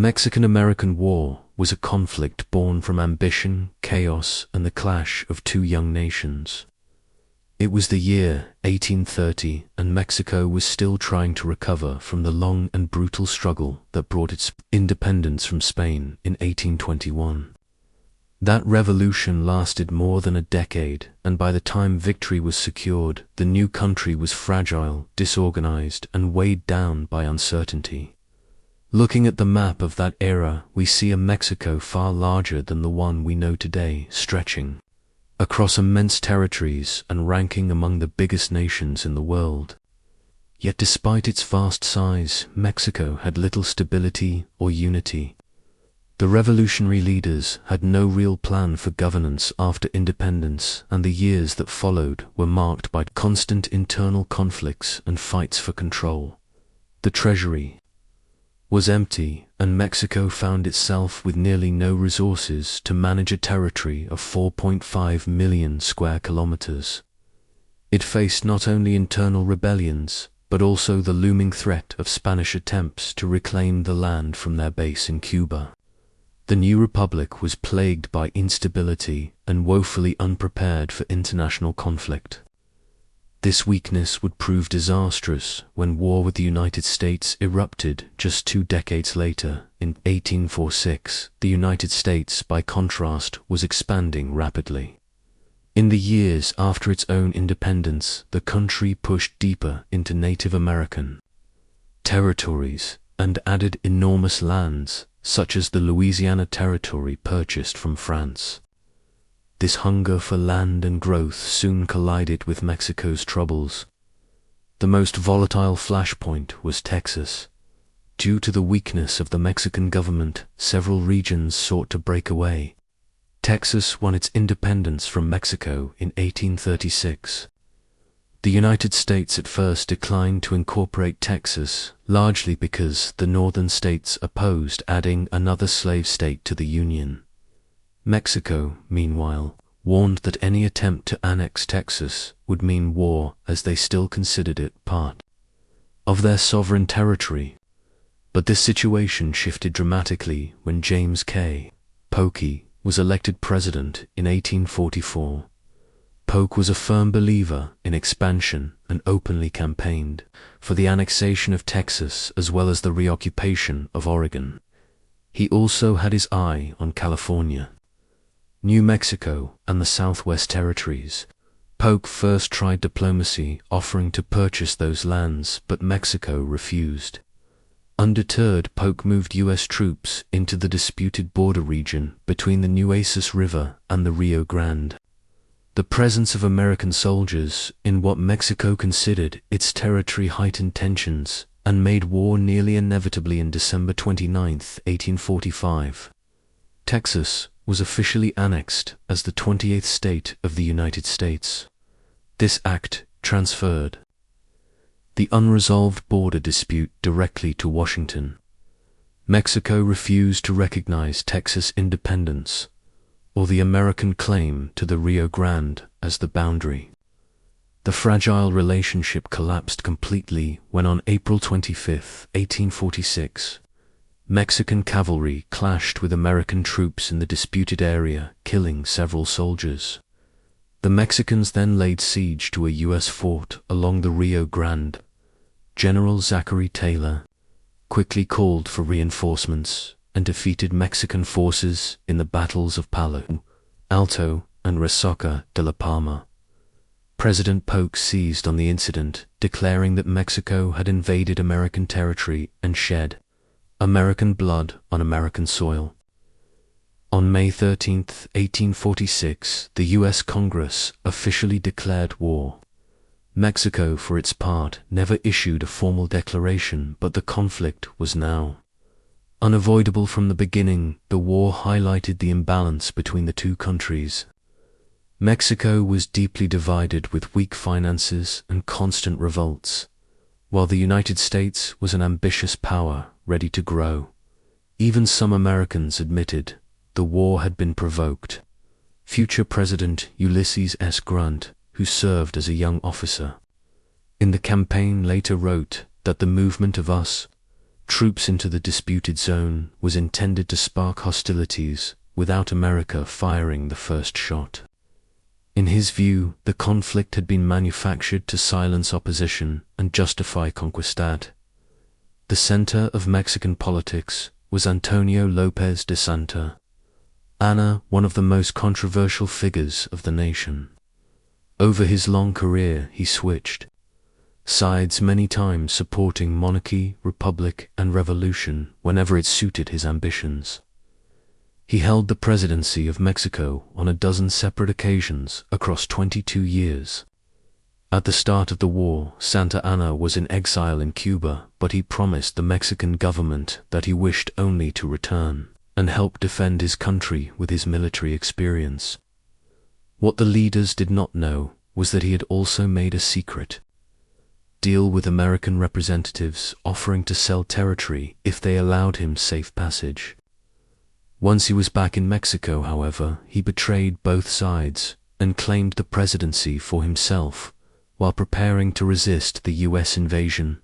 Mexican-American War was a conflict born from ambition, chaos, and the clash of two young nations. It was the year 1830, and Mexico was still trying to recover from the long and brutal struggle that brought its independence from Spain in 1821. That revolution lasted more than a decade, and by the time victory was secured, the new country was fragile, disorganized, and weighed down by uncertainty. Looking at the map of that era, we see a Mexico far larger than the one we know today, stretching across immense territories and ranking among the biggest nations in the world. Yet despite its vast size, Mexico had little stability or unity. The revolutionary leaders had no real plan for governance after independence, and the years that followed were marked by constant internal conflicts and fights for control. The treasury was empty, and Mexico found itself with nearly no resources to manage a territory of 4.5 million square kilometers. It faced not only internal rebellions, but also the looming threat of Spanish attempts to reclaim the land from their base in Cuba. The new republic was plagued by instability and woefully unprepared for international conflict. This weakness would prove disastrous when war with the United States erupted just 2 decades later. In 1846, the United States, by contrast, was expanding rapidly. In the years after its own independence, the country pushed deeper into Native American territories and added enormous lands, such as the Louisiana Territory purchased from France. This hunger for land and growth soon collided with Mexico's troubles. The most volatile flashpoint was Texas. Due to the weakness of the Mexican government, several regions sought to break away. Texas won its independence from Mexico in 1836. The United States at first declined to incorporate Texas, largely because the northern states opposed adding another slave state to the Union. Mexico, meanwhile, warned that any attempt to annex Texas would mean war, as they still considered it part of their sovereign territory. But this situation shifted dramatically when James K. Polk was elected president in 1844. Polk was a firm believer in expansion and openly campaigned for the annexation of Texas as well as the reoccupation of Oregon. He also had his eye on California, New Mexico, and the Southwest Territories. Polk first tried diplomacy, offering to purchase those lands, but Mexico refused. Undeterred, Polk moved U.S. troops into the disputed border region between the Nueces River and the Rio Grande. The presence of American soldiers in what Mexico considered its territory heightened tensions and made war nearly inevitably. In December 29, 1845, Texas was officially annexed as the 28th state of the United States. This act transferred the unresolved border dispute directly to Washington. Mexico refused to recognize Texas independence or the American claim to the Rio Grande as the boundary. The fragile relationship collapsed completely when on April 25, 1846, Mexican cavalry clashed with American troops in the disputed area, killing several soldiers. The Mexicans then laid siege to a U.S. fort along the Rio Grande. General Zachary Taylor quickly called for reinforcements and defeated Mexican forces in the battles of Palo Alto and Resaca de la Palma. President Polk seized on the incident, declaring that Mexico had invaded American territory and shed American blood on American soil. On May 13, 1846, the U.S. Congress officially declared war. Mexico, for its part, never issued a formal declaration, but the conflict was now unavoidable from the beginning. The war highlighted the imbalance between the two countries. Mexico was deeply divided with weak finances and constant revolts, while the United States was an ambitious power ready to grow. Even some Americans admitted the war had been provoked. Future President Ulysses S. Grant, who served as a young officer in the campaign, later wrote that the movement of us, troops into the disputed zone was intended to spark hostilities without America firing the first shot. In his view, the conflict had been manufactured to silence opposition and justify conquistad. The center of Mexican politics was Antonio López de Santa Anna, one of the most controversial figures of the nation. Over his long career, he switched sides many times, supporting monarchy, republic, and revolution whenever it suited his ambitions. He held the presidency of Mexico on a dozen separate occasions across 22 years. At the start of the war, Santa Anna was in exile in Cuba, but he promised the Mexican government that he wished only to return and help defend his country with his military experience. What the leaders did not know was that he had also made a secret deal with American representatives, offering to sell territory if they allowed him safe passage. Once he was back in Mexico, however, he betrayed both sides and claimed the presidency for himself while preparing to resist the U.S. invasion.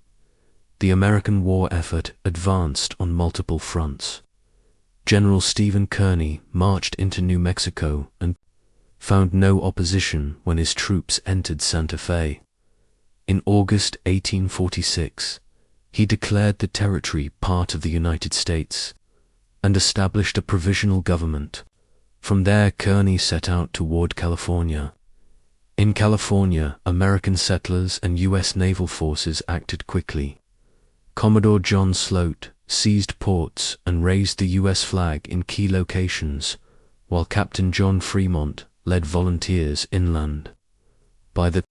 The American war effort advanced on multiple fronts. General Stephen Kearny marched into New Mexico and found no opposition when his troops entered Santa Fe. In August 1846, he declared the territory part of the United States and established a provisional government. From there, Kearny set out toward California. In California, American settlers and U.S. naval forces acted quickly. Commodore John Sloat seized ports and raised the U.S. flag in key locations, while Captain John Fremont led volunteers inland. By the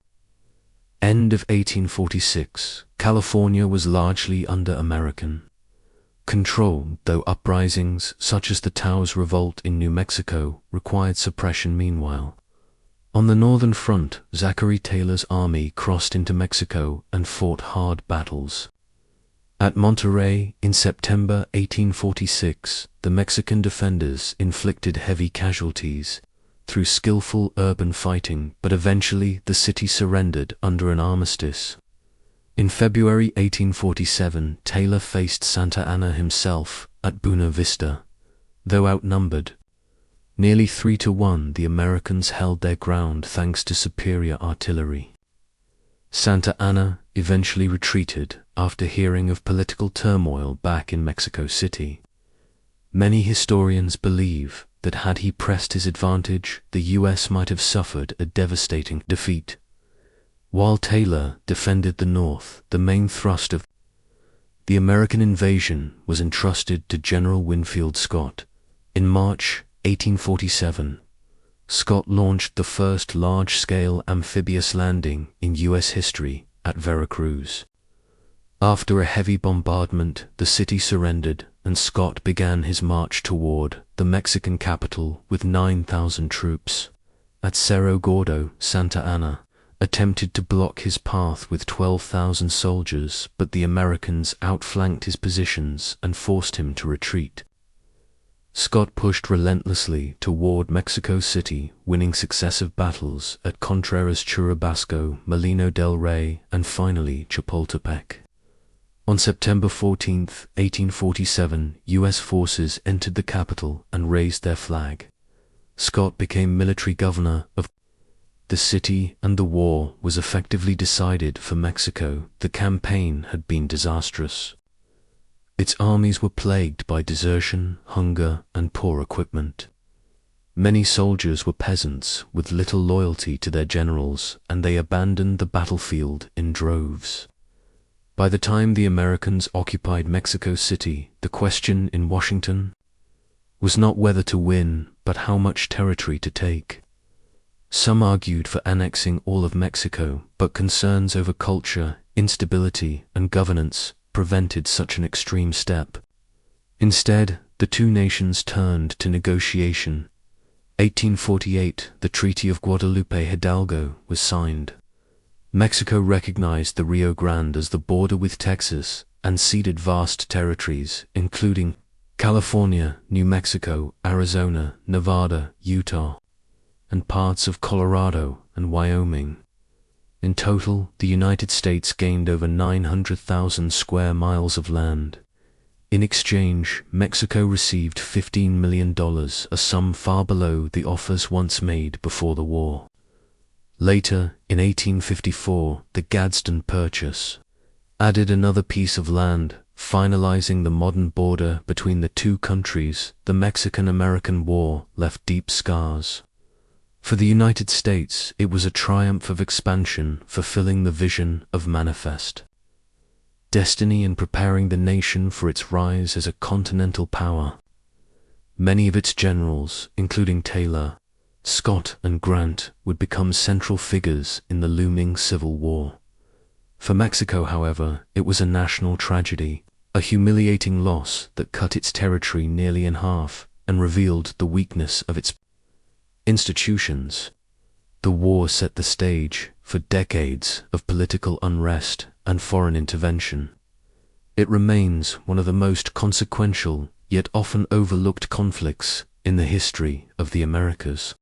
end of 1846, California was largely under American control, though uprisings such as the Taos Revolt in New Mexico required suppression meanwhile. On the northern front, Zachary Taylor's army crossed into Mexico and fought hard battles. At Monterrey in September 1846, the Mexican defenders inflicted heavy casualties through skillful urban fighting, but eventually the city surrendered under an armistice. In February 1847, Taylor faced Santa Anna himself at Buena Vista. Though outnumbered nearly 3-1, the Americans held their ground thanks to superior artillery. Santa Anna eventually retreated after hearing of political turmoil back in Mexico City. Many historians believe that had he pressed his advantage, the U.S. might have suffered a devastating defeat. While Taylor defended the North, the main thrust of the American invasion was entrusted to General Winfield Scott. In March 1847, Scott launched the first large-scale amphibious landing in U.S. history at Veracruz. After a heavy bombardment, the city surrendered, and Scott began his march toward the Mexican capital with 9,000 troops. At Cerro Gordo, Santa Anna attempted to block his path with 12,000 soldiers, but the Americans outflanked his positions and forced him to retreat. Scott pushed relentlessly toward Mexico City, winning successive battles at Contreras, Churubusco, Molino del Rey, and finally Chapultepec. On September 14, 1847, U.S. forces entered the capital and raised their flag. Scott became military governor of the city, and the war was effectively decided for Mexico. The campaign had been disastrous. Its armies were plagued by desertion, hunger, and poor equipment. Many soldiers were peasants with little loyalty to their generals, and they abandoned the battlefield in droves. By the time the Americans occupied Mexico City, the question in Washington was not whether to win, but how much territory to take. Some argued for annexing all of Mexico, but concerns over culture, instability, and governance prevented such an extreme step. Instead, the two nations turned to negotiation. 1848, the Treaty of Guadalupe Hidalgo was signed. Mexico recognized the Rio Grande as the border with Texas and ceded vast territories, including California, New Mexico, Arizona, Nevada, Utah, and parts of Colorado and Wyoming. In total, the United States gained over 900,000 square miles of land, In exchange, Mexico received $15 million, a sum far below the offers once made before the war. Later, in 1854, the Gadsden Purchase added another piece of land, finalizing the modern border between the two countries. The Mexican-American War left deep scars. For the United States, it was a triumph of expansion, fulfilling the vision of Manifest Destiny and preparing the nation for its rise as a continental power. Many of its generals, including Taylor, Scott, and Grant, would become central figures in the looming Civil War. For Mexico, however, it was a national tragedy, a humiliating loss that cut its territory nearly in half and revealed the weakness of its institutions. The war set the stage for decades of political unrest and foreign intervention. It remains one of the most consequential yet often overlooked conflicts in the history of the Americas.